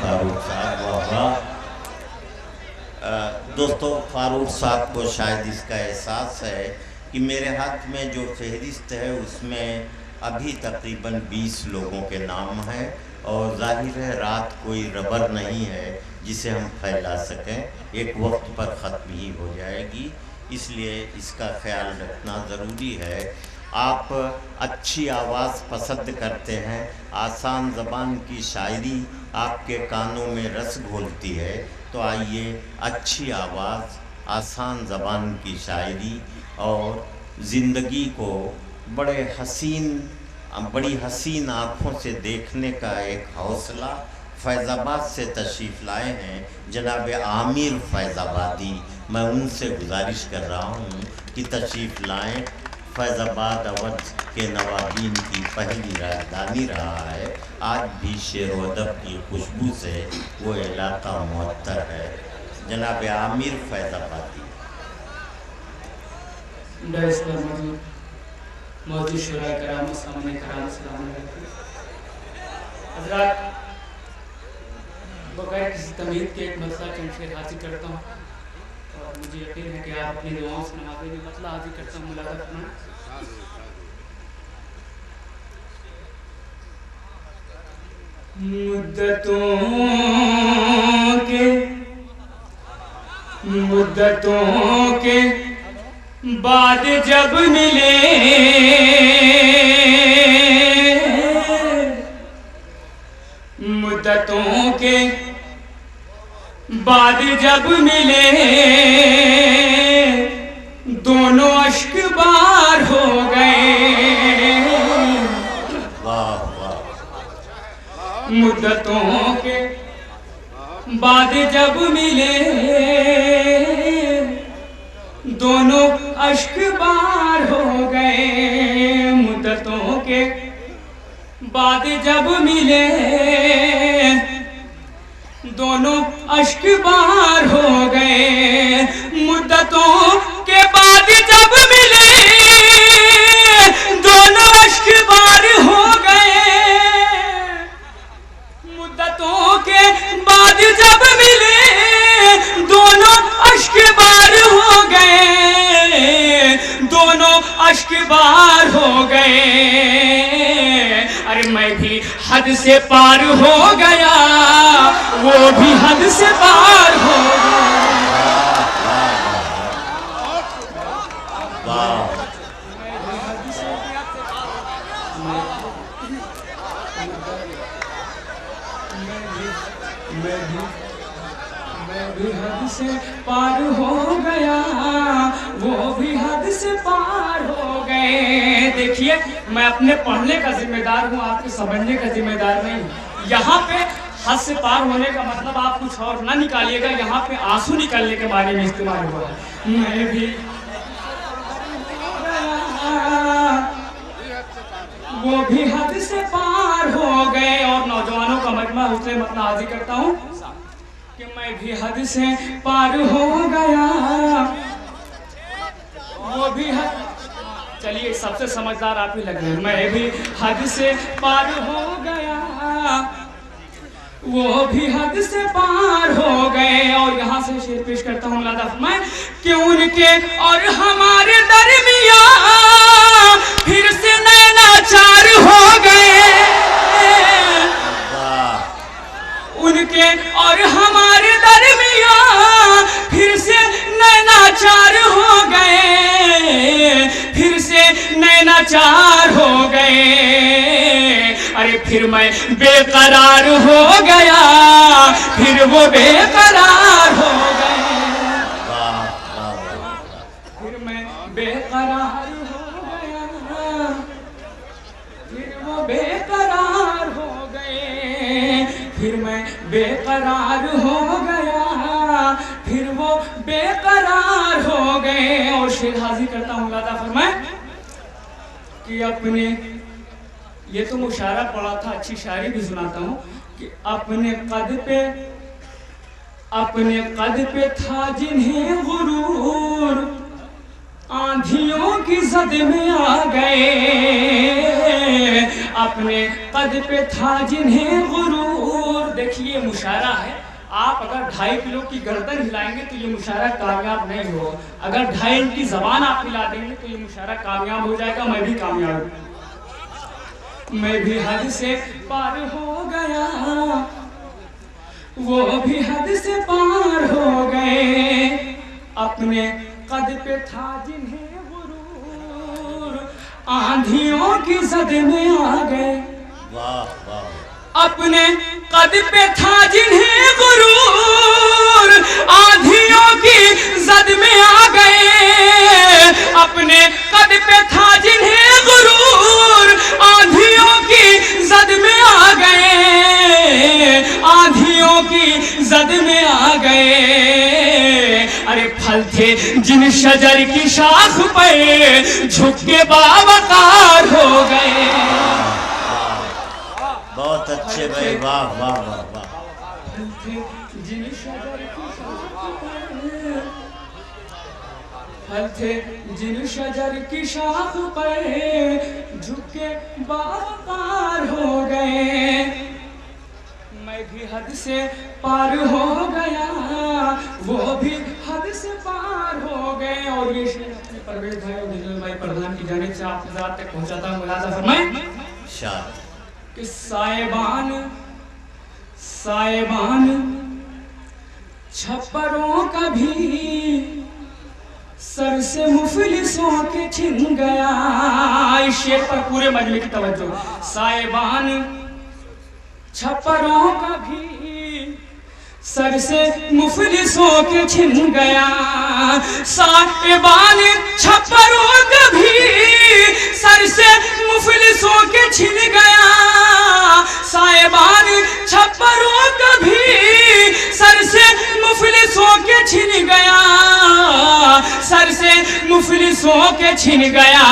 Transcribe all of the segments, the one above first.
فاروق صاحب، واہ واہ۔ دوستو، فاروق صاحب کو شاید اس کا احساس ہے کہ میرے ہاتھ میں جو فہرست ہے اس میں ابھی تقریباً 20 لوگوں کے نام ہیں، اور ظاہر ہے رات کوئی ربر نہیں ہے جسے ہم پھیلا سکیں، ایک وقت پر ختم ہی ہو جائے گی، اس لیے اس کا خیال رکھنا ضروری ہے۔ آپ اچھی آواز پسند کرتے ہیں، آسان زبان کی شاعری آپ کے کانوں میں رس گھولتی ہے، تو آئیے اچھی آواز، آسان زبان کی شاعری اور زندگی کو بڑی حسین آنکھوں سے دیکھنے کا ایک حوصلہ فیض آباد سے تشریف لائے ہیں جناب عامر فیض آبادی۔ میں ان سے گزارش کر رہا ہوں کہ تشریف لائیں۔ فیض آباد اودھ کے نوابین کی پہلی راجدھانی رہا ہے، آج بھی شعر و ادب کی خوشبو سے وہ علاقہ معطر ہے۔ جناب عامر فیض آبادی۔ موجود شعراء کرام، السلام علیکم حضرات، بغیر کسی تمہید کے ایک مسئلہ چند شعر حاضر کرتا ہوں، اور مجھے یقین ہے کہ آپ اپنی دعاؤں سے نوازیں گے۔ مسئلہ حاضر کرتا ہوں، ملاحظہ فرمائیں۔ مدتوں کے بعد جب ملے، مدتوں کے بعد جب ملے، دونوں اشک بار ہو گئے۔ مدتوں کے بعد جب ملے، دونوں اشک بار ہو گئے۔ مدتوں کے بعد جب ملے، دونوں اشک بار ہو گئے۔ مدتوں کے بعد جب ملے، دونوں اشک بار ہو گئے۔ مدتوں کے بعد جب ملے، دونوں اشک بار ہو گئے، دونوں اشک بار ہو گئے۔ ارے میں بھی حد سے پار ہو گیا، وہ بھی حد سے پار ہو گیا۔ میں بھی حد سے پار ہو گیا، وہ بھی حد سے پار ہو گئے۔ دیکھیے، میں اپنے پڑھنے کا ذمہ دار ہوں، آپ کے سمجھنے کا ذمہ دار نہیں ہوں۔ یہاں پہ حد سے پار ہونے کا مطلب آپ کچھ اور نہ نکالیے گا، یہاں پہ آنسو نکالنے کے بارے میں استعمال ہوا ہے۔ میں بھی وہ بھی حد سے پار ہو گئے۔ اور نوجوانوں کا مجمع حسن مطلع حاضر کرتا ہوں کہ میں بھی حد سے پار ہو گیا، وہ بھی حد، چلیے سب سے سمجھدار آپ ہی لگ رہے ہیں۔ میں بھی حد سے پار ہو گیا، وہ بھی حد سے پار ہو گئے۔ اور یہاں سے شعر پیش کرتا ہوں، ملاحظہ فرمائیں کہ ان کے اور ہمارے درمیان پھر سے نئے ناچار ہو گئے۔ ان کے اور ہمارے درمیان پھر سے نئے ناچار ہو گئے، پھر سے نئے ناچار ہو گئے۔ ارے پھر میں بے قرار ہو گیا، پھر وہ بے قرار ہو گئے۔ پھر میں بے قرار ہو گیا، پھر وہ بے قرار ہو گئے۔ پھر میں بے قرار ہو گیا، پھر وہ بے قرار ہو گئے۔ اور شعر حاضر کرتا ہوں، ملاحظہ فرمائیں کہ اپنے، یہ تو مشاعرہ پڑھا تھا، اچھی شاعری بھی سناتا ہوں کہ اپنے قد پہ تھا جنہیں غرور، آندھیوں کی زد میں آ گئے۔ اپنے قد پہ تھا جنہیں غرور، دیکھیے یہ مشاعرہ ہے. آپ اگر 2.5 کلو کی گردن ہلائیں گے تو یہ مشاعرہ کامیاب نہیں ہوگا. اگر 2.5 انچ کی زبان آپ ہلا دیں گے تو یہ مشاعرہ کامیاب ہو جائے گا. میں بھی کامیاب ہوں. میں بھی حد سے پار ہو گیا, وہ بھی حد سے پار ہو گئے. اپنے قد پہ تھا جنہیں غرور, آندھیوں کی زد میں آ گئے. واہ واہ. اپنے قد پہ تھا جنہیں غرور, آندھیوں کی زد میں آ گئے. اپنے قد پہ تھا جنہیں غرور, آندھیوں کی زد میں آ گئے. آندھیوں کی زد میں آ گئے. ارے پھل تھے جن شجر کی شاخ پہ, جھک کے باوقار ہو گئے. بہت اچھے بھائی, واہ واہ واہ واہ. جن شجر کی شاخ پر, پھل تھے جن شجر کی شاخ پر, جھک کے باوقار ہو گئے. میں بھی حد سے پار ہو گیا, وہ بھی حد سے پار ہو گئے. اور یہ شعر اپنے پرویز بھائی اور جنرل بھائی پردھان کی جانب سے آپ حضرات تک پہنچاتا ہوں. ملاحظہ فرمائیں کہ سائبان چھپروں کا بھی سر سے مفلسوں کے چھن گیا. اس شعر پر پورے مجمع کی توجہ. سائبان چھپروں کا بھی سر سے مفلسوں کے چھن گیا. سائبان چھپروں کا بھی سر سے مفلسوں کے چھن گیا. سائبان چھپروں کا بھی سر سے مفلسوں کے چھن گیا. سر سے مفلسوں کے چھن گیا.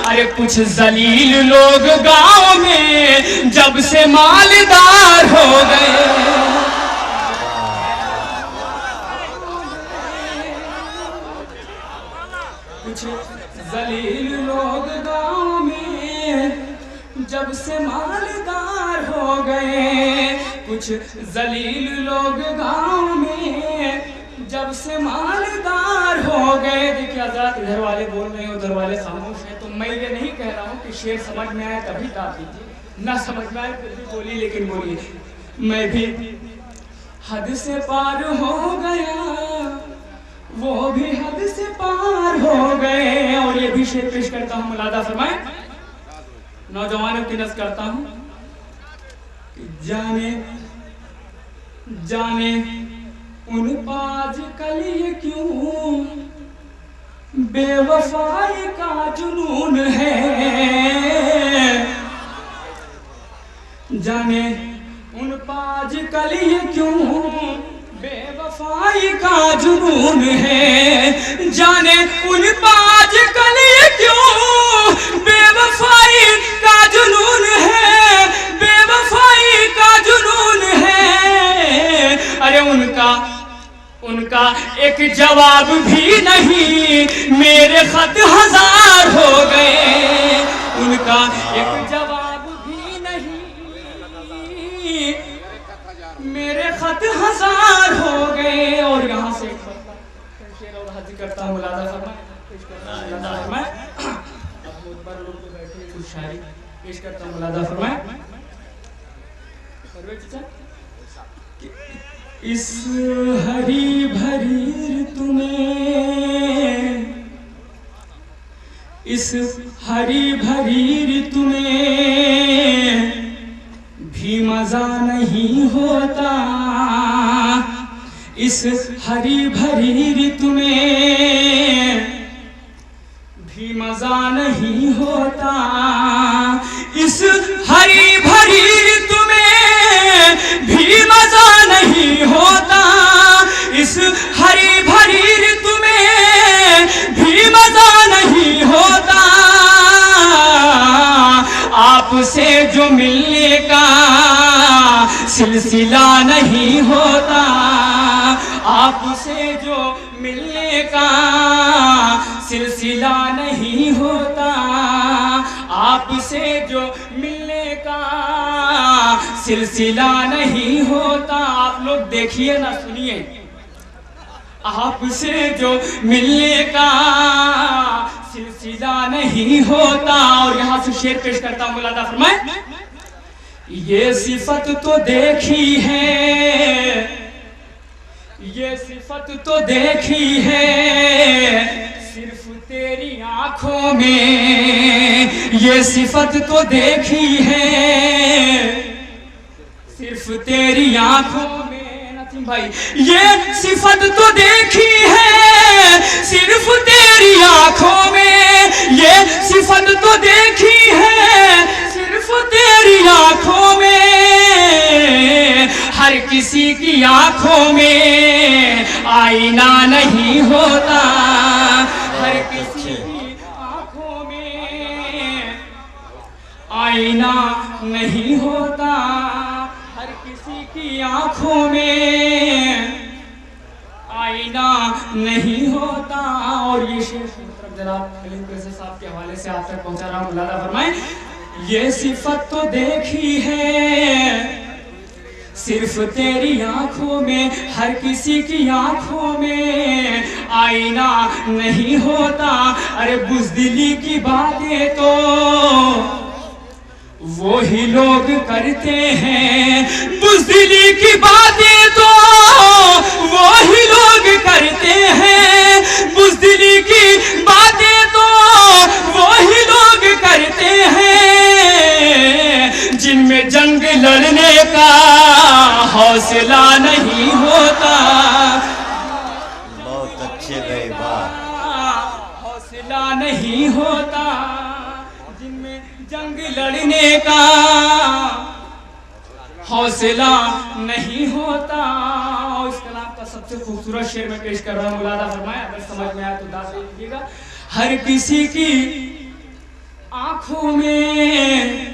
ارے کچھ ذلیل لوگ گاؤں میں جب سے مالدار ہو گئے. کچھ ذلیل لوگ گاؤں میں جب سے مالدار ہو گئے. کچھ ذلیل لوگ گاؤں میں جب سے مالدار ہو گئے. دیکھیں حضرات, ادھر والے بول رہے ہیں ادھر والے خاموش ہیں. تو میں یہ نہیں کہہ رہا ہوں کہ شعر سمجھ میں آئے تبھی تاب دیجیے, نہ سمجھ میں آئے پھر بھی بولیے, لیکن بولیے. میں بھی حد سے پار ہو گیا, وہ بھی حد سے پار ہو گئے. اور یہ بھی شعر پیش کرتا ہوں, ملاحظہ فرمائیں. نوجوانوں کی نظر کرتا ہوں. جانے ان پاج کل یہ کیوں بے وفائی کا جنون ہے. جانے ان پاج کل یہ کیوں بے وفائی کا جنون ہے. جانے ان پاج کل یہ کیوں بے وفائی کا جنون ہے. بے وفائی کا جنون ہے. ارے ان کا ایک جواب بھی نہیں, میرے خط 1000 ہو گئے. ان کا ایک جواب بھی نہیں, میرے خط 1000 ہو گئے. اور یہاں سے شعر اور حج کرتا ہوں, ملاحظہ فرمائیں. اب مدبر لوگ تو بیٹھے ہیں, کچھ شاعری پیش کرتا ہوں, ملاحظہ فرمائیں. اس ہری بھری تمہیں, اس ہری بھری تمہیں بھی مزہ نہیں ہوتا. اس ہری بھری تمہیں بھی مزہ نہیں ہوتا. اس ہری بھری تمہیں بھی مزہ نہیں ہوتا. اس ہری بھری تمہیں بھی مزہ نہیں ہوتا. آپ سے جو ملنے کا سلسلہ نہیں ہوتا. آپ سے جو ملنے کا سلسلہ نہیں ہوتا. آپ سے جو ملنے کا سلسلہ نہیں ہوتا. آپ لوگ دیکھیے نا, سنیے, آپ سے جو ملنے کا سلسلہ نہیں ہوتا. اور یہاں سے شعر پیش کرتا ہوں, مولانا فرمائے, یہ صفت تو دیکھی ہے, یہ صفت تو دیکھی ہے صرف تیری آنکھوں میں, یہ صفت تو دیکھی ہے صرف تیری آنکھوں میں. نسیم بھائی, یہ صفت تو دیکھی ہے صرف تیری آنکھوں میں, یہ صفت تو دیکھی ہے صرف تیری آنکھوں میں. ہر کسی کی آنکھوں میں آئینہ نہیں ہوتا, ہر کسی کی آنکھوں میں آئینہ نہیں ہوتا, ہر کسی کی آنکھوں میں آئینہ نہیں ہوتا. اور یہ شعر جناب خلیل قیصر صاحب کے حوالے سے آپ تک پہنچا رہا ہوں. مولانا فرمائیں, یہ صفت تو دیکھی ہے صرف تیری آنکھوں میں, ہر کسی کی آنکھوں میں آئینہ نہیں ہوتا. ارے بزدلی کی باتیں تو وہی لوگ کرتے ہیں, بزدلی کی باتیں تو وہی لوگ کرتے ہیں, بزدلی کی باتیں تو وہی لوگ کرتے ہیں جن میں جنگ لڑنے کا حوصلہ نہیں ہوتا. بہت اچھے گئے بات. حوصلہ نہیں ہوتا جن میں جنگ لڑنے کا حوصلہ نہیں ہوتا. اور اس کلام کا سب سے خوبصورت شعر میں پیش کر رہا ہوں. مولانا فرمایا, اگر سمجھ میں آئے تو داد دے دیجیے گا. ہر کسی کی آنکھوں میں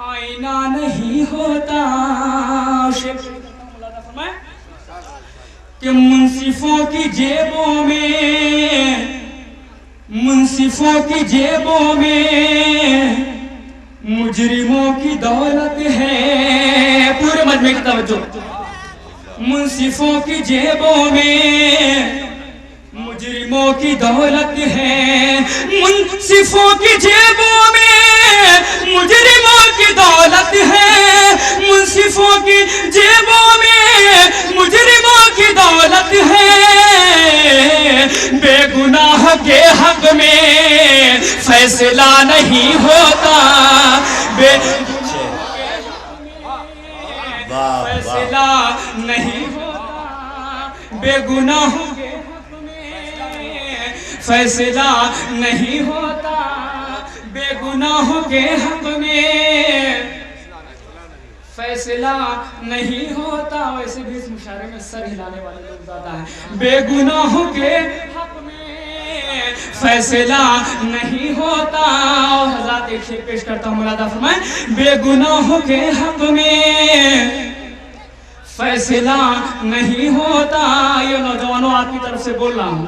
آئینہ نہیں ہوتا. مولانا فرمایا کہ منصفوں کی جیبوں میں, منصفوں کی جیبوں میں مجرموں کی دولت ہے. پورے مجمع کی توجہ, منصفوں کی جیبوں میں مجرموں کی دولت ہے, منصفوں کی جیبوں میں مجرموں کی دولت ہے, منصفوں کی جیبوں میں مجرموں کی دولت ہے. بے گناہ کے حق میں فیصلہ نہیں ہوتا, بے فیصلہ نہیں ہوتا, بے گناہ کے حق میں فیصلہ نہیں ہوتا, بے گناہوں کے حق میں فیصلہ نہیں ہوتا. ویسے بھی اس مشاعرے میں سر ہلانے والے لوگ زیادہ ہیں. بے گناہوں کے حق میں فیصلہ نہیں ہوتا. اور حضرات ایک شعر پیش کرتا ہوں, مولانا فرمائیں, بے گناہوں کے حق میں فیصلہ نہیں ہوتا. یہ نوجوانوں آپ کی طرف سے بول رہا ہوں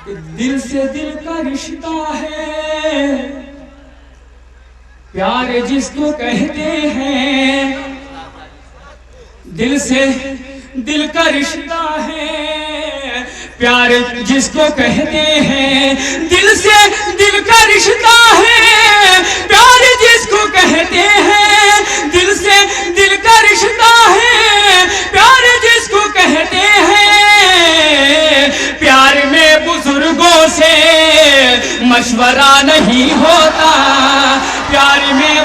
کہ دل سے دل کا رشتہ ہے, پیار جس کو کہتے ہیں, دل سے دل کا رشتہ ہے, پیار جس کو کہتے ہیں, دل سے دل کا رشتہ ہے, پیار جس کو کہتے ہیں, دل سے دل کا رشتہ ہے, پیار جس کو کہتے ہیں. پیار میں بزرگوں سے مشورہ نہیں ہوتا, پیار میں